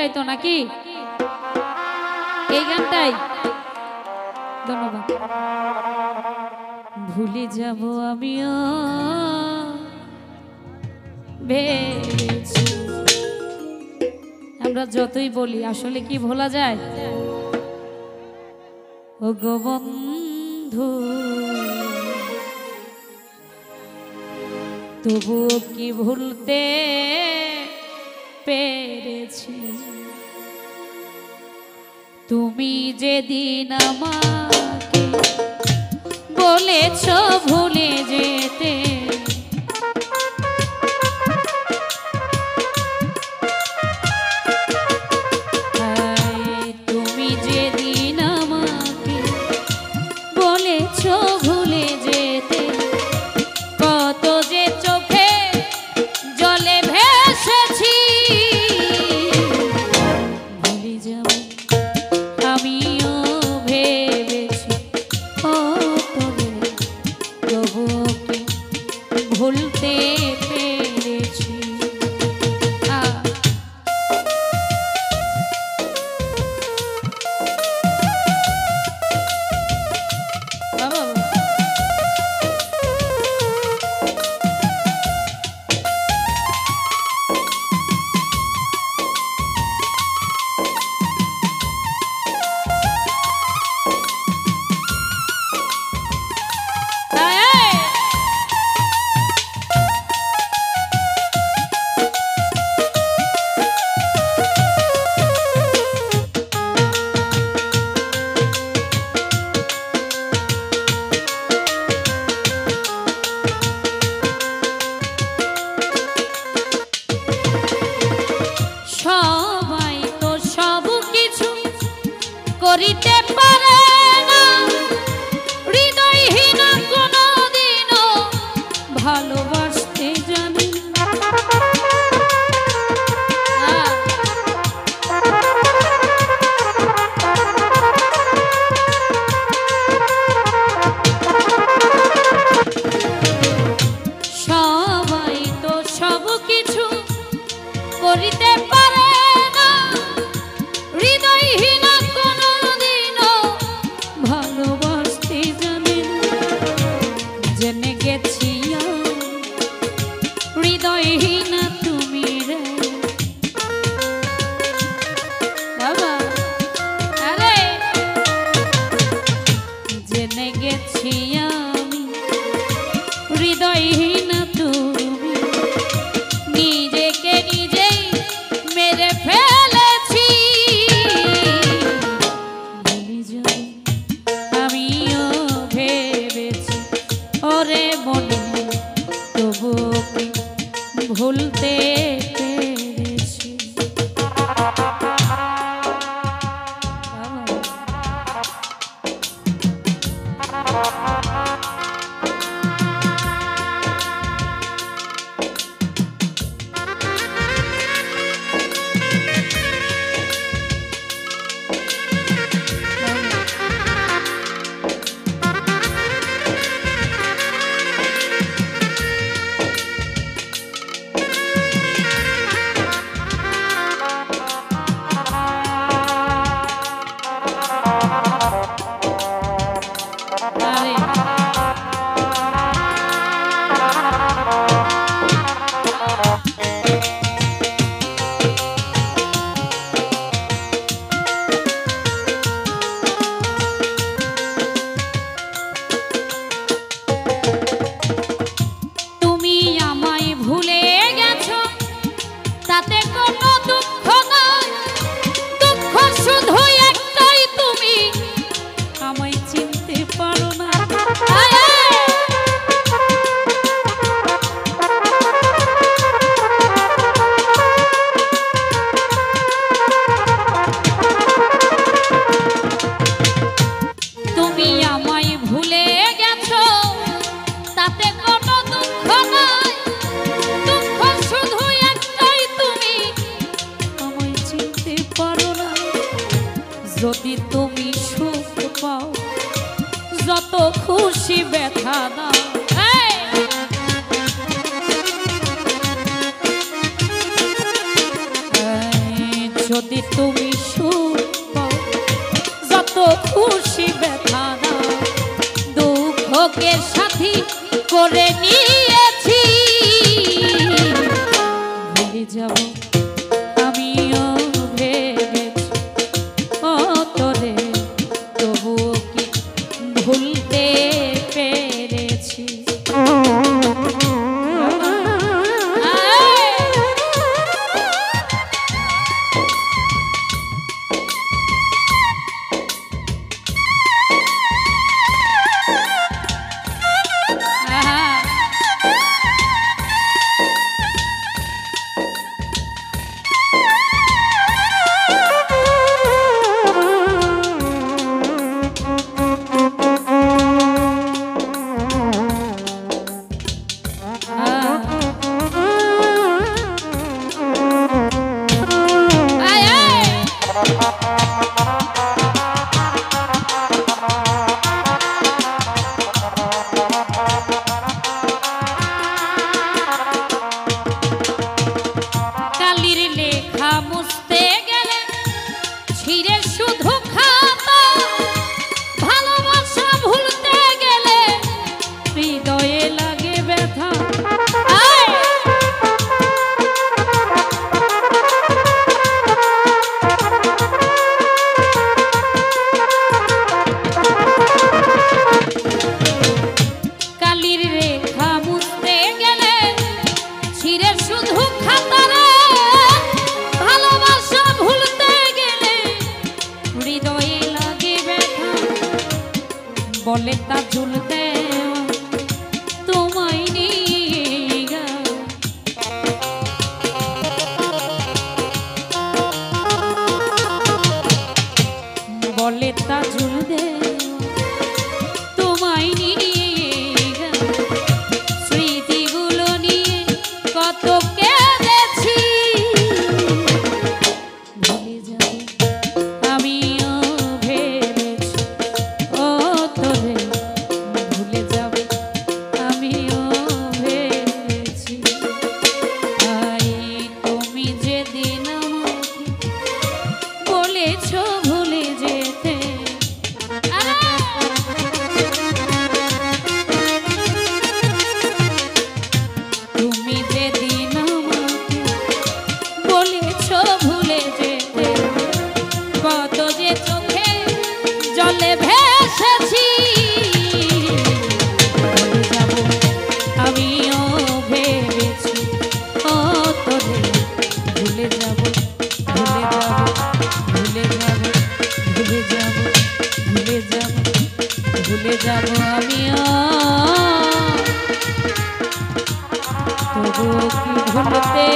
গানটাই তো নাকি? এই গানটাই। ধন্যবাদ। ভুলে যাব আমিও ভেবেছি। আমরা যতই বলি আসলে কি ভোলা যায়? ও গো বন্ধু, তবুও কি ভুলতে পেরেছি? তুমি যেদিন আমাকে বলেছ ভুলে যেতে, তুমি যেদিন আমাকে বলেছ ভুলে যেতে, কত যে চোখে জলে ভেসেছি। ভুলে যাব আমিও ভেবেছি, ও তোরে তবুও কি ভুলতে পেরেছি? সবাই তো সব কিছু করিতে পারে না, হৃদয়হীন কোনদিনও ভালোবাসতে জানি না। সবাই তো সব কিছু করিতে পারে না, হৃদয়হীন কোনদিনও ভালোবাসতে জানে না। জেনে গেছি হৃদয়হীন তুমি রে বাবা, আরে জেনে গেছি আমি হৃদয়হীন তুমি, নিজেকে নিজেই মেরে ফেলেছি। ভুলে যাব আমিও ভেবেছি, ওরে মনে তবুও কি ভুলতে পেরেছি? যদি তুমি সুখ পাও যত খুশি ব্যথা দাও, যদি তুমি সুখ যত খুশি ব্যথা না দুঃখকে সাথী করে নিয়েছি ভুলে যাব আমিও ভেবেছি ও তোরে তবুও কি ভুলতে পেরেছি বলে তা ঝুলতে তোমায় নিয়ে বলে তা ঝুলতে তোমায় নিয়ে স্মৃতিগুলো নিয়ে কত কেঁদেছি ভুলে যাব আমিও ভেবেছি ও তোরে ভুলে যাব আমিও ভেবেছি তাই তুমি যেদিন আমাকে বলেছো ভুলে যেতে তুমি যেদিন আমাকে বলেছো ভুলে যেতে কত যে চোখে জলে ভেসেছি ভুলে যাব আমিও ভেবেছি ও তোরে ভুলে যাব ভুলে যাব ভুলে যাব ভুলে যাব ভুলে যাব ভুলে যাব আমিও তবু কি ভুলতে